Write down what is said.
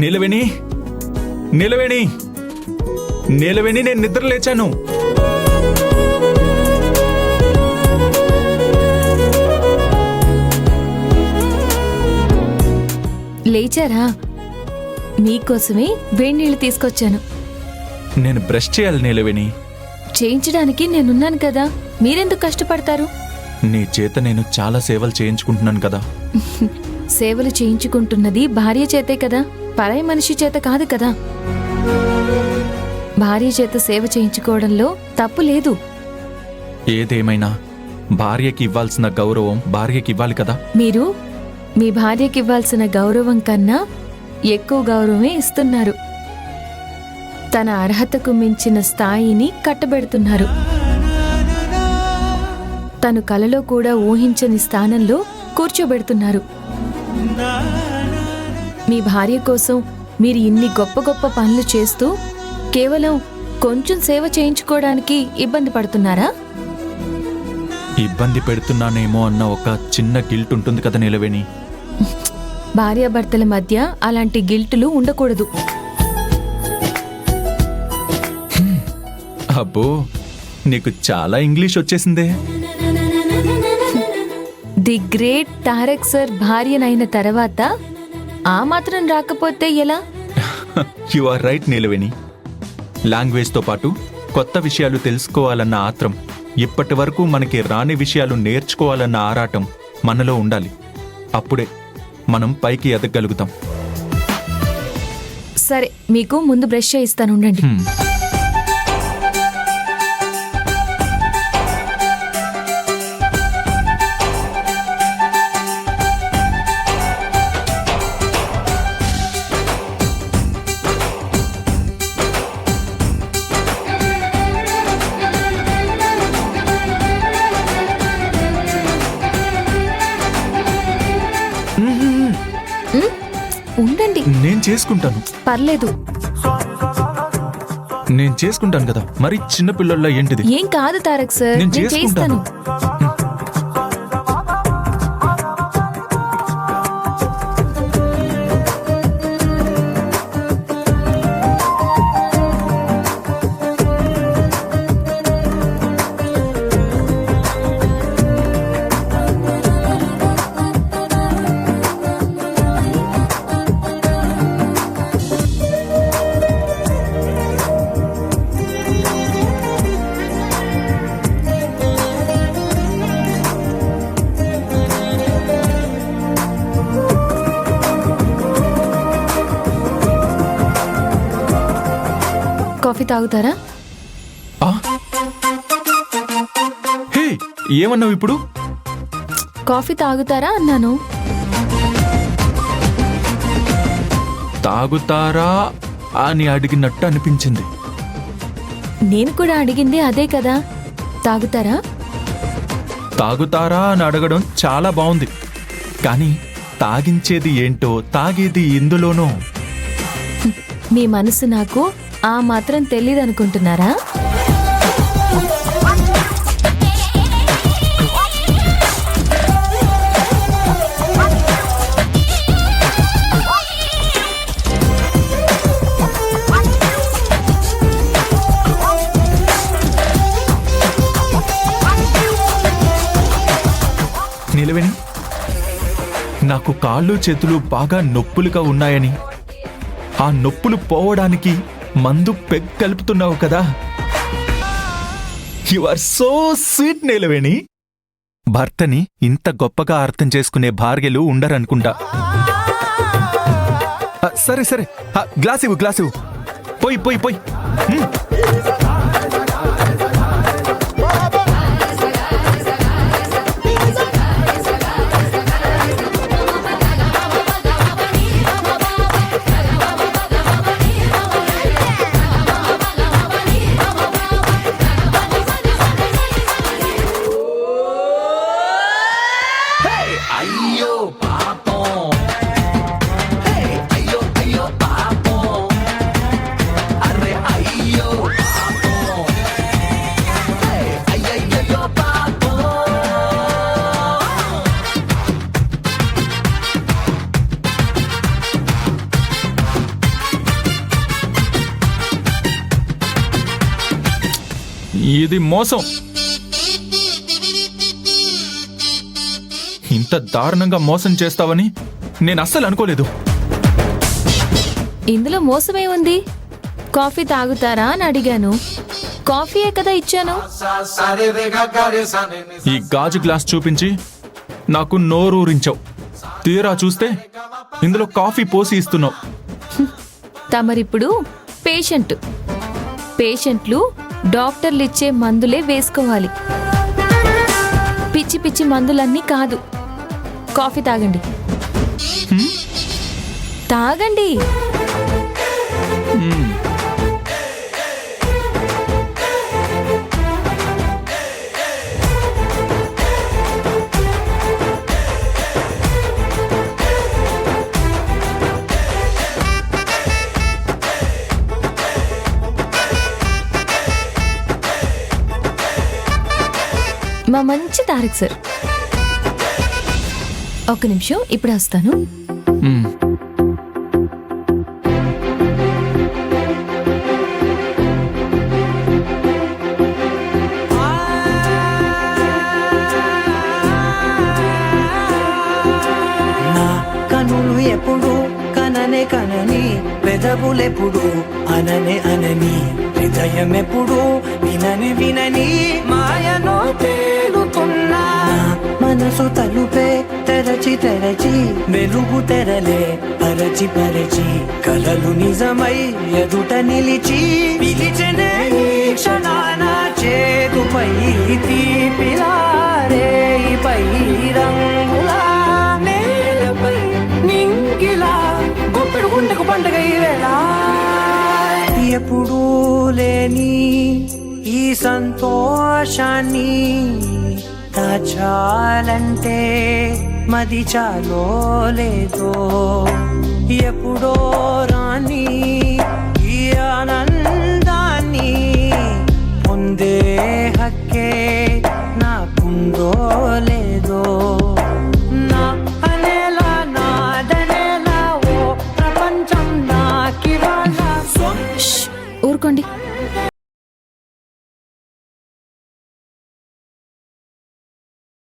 నీలవేణి, నీలవేణి, నీలవేణి, నేను నిద్ర లేచాను. లేచారా? మీకోసమే వేడి నీళ్ళు తీసుకొచ్చాను. నేను బ్రష్ చేయాలి నీలవేణి. చేయించడానికి నేనున్నాను కదా, మీరెందుకు కష్టపడతారు? నీ చేత నేను చాలా సేవలు చేయించుకుంటున్నాను కదా. సేవలు చేయించుకుంటున్నది భార్య చేతే కదా, పరాయి మనిషి చేత కాదు కదా. భార్య చేత సేవ చేయించుకోవడంలో తప్పు లేదు. ఏదేమైనా భార్యకి ఇవ్వాల్సిన గౌరవం భార్యకి ఇవ్వాలి కదా. మీరు మీ భార్యకి ఇవ్వాల్సిన గౌరవం కన్నా ఎక్కువ గౌరవమే ఇస్తున్నారు. తన అర్హతకు మించిన స్థాయిని కట్టబెడుతున్నారు. తను కలలో కూడా ఊహించని స్థానంలో కూర్చోబెడుతున్నారు. మీ భార్య కోసం మీరు ఇన్ని గొప్ప గొప్ప పనులు చేస్తూ కేవలం కొంచెం సేవ చేయించుకోవడానికి ఇబ్బంది పడుతున్నారా? ఇబ్బంది పెడుతున్నానేమో అన్న ఒక చిన్న గిల్ట్ ఉంటుంది కదా నీలవేణి. భార్యాభర్తల మధ్య అలాంటి గిల్టులు ఉండకూడదు. అబ్బో, నీకు చాలా ఇంగ్లీష్ వచ్చేసిందే. ది గ్రేట్ తారక్ సార్ భార్యనైన తర్వాత ఆ మాత్రం రాకపోతే ఎలా? You are right Neelaveni. లాంగ్వేజ్తో పాటు కొత్త విషయాలు తెలుసుకోవాలన్న ఆత్రం, ఇప్పటి వరకు మనకి రాని విషయాలు నేర్చుకోవాలన్న ఆరాటం మనలో ఉండాలి. అప్పుడే మనం పైకి ఎదగలుగుతాం. సరే, మీకు ముందు బ్రష్ చేయిస్తాను, ఉండండి. ఉండండి, నేను చేసుకుంటాను. పర్లేదు. నేను చేసుకుంటాను కదా, మరి చిన్నపిల్లల్లో ఏంటిది? ఏం కాదు తారక్ సార్, నేను నేను చేయిస్తాను. కాఫీ తాగుతారా? హే, ఏమన్నావు ఇప్పుడు? కాఫీ తాగుతారా అన్నాను. తాగుతారా అని అడిగినట్టు అనిపించింది. నేను కూడా అడిగింది అదే కదా, తాగుతారా? తాగుతారా అని అడగడం చాలా బాగుంది, కానీ తాగించేది ఏంటో, తాగేది ఎందులోనో. మీ మనసు నాకు ఆ మాత్రం తెలీదనుకుంటున్నారా? నిలవేణి, నాకు కాళ్ళు చేతులు బాగా నొప్పులుగా ఉన్నాయని, ఆ నొప్పులు పోవడానికి మందు పెగ్ కలుపుతున్నావు కదా. యు ఆర్ సో స్వీట్ నీలవేణి. భర్తని ఇంత గొప్పగా అర్థం చేసుకునే భార్యలు ఉండరనుకుంటా. సరే సరే, గ్లాస్ ఇవ్వు. పోయి పోయి పోయి. అయ్యో పాపం, అయ్యో పాపం. ఇది మోసం. ఇంత దారుణంగా మోసం చేస్తావని నేను అస్సలు అనుకోలేదు. ఇందులో మోసమే ఉంది? కాఫీ తాగుతారా అని అడిగాను. కాఫీయే కదా ఇచ్చాను. ఈ గాజు గ్లాస్ చూపించి నాకు నోరూరించావు. తీరా చూస్తే ఇందులో కాఫీ పోసి ఇస్తున్నావు. తమరిప్పుడు పేషెంట్లు డాక్టర్లు ఇచ్చే మందులే వేసుకోవాలి. పిచ్చి పిచ్చి మందులన్నీ కాదు. కాఫీ తాగండి. తాగండి. మా మంచి తారక్ సార్, ఒక్క నిమిషం, ఇప్పుడే వస్తాను. నా కనులు ఎప్పుడు కనని పెదవులెప్పుడు అనని హృదయం ఎప్పుడు వినని మాయలో తేలుతున్నా. మనసు తలుపే తెరచి వెలుగు తెరలే పరచి కలలు నిజమై ఎదుట నిలిచి పిలిచెనే ఈ క్షణాన చేతుపై తీపిలారే పై రంగులా నేలపై నింగిలా గుప్పెడు గుండెకు పండుగ ఈ వేళ. ఎప్పుడూ లేని ఈ సంతోషాన్ని దాచాలంటే మది చాలో లేదో. ఎప్పుడో రాని ఈ ఆనందాన్ని పొందే హక్కే నాకుందో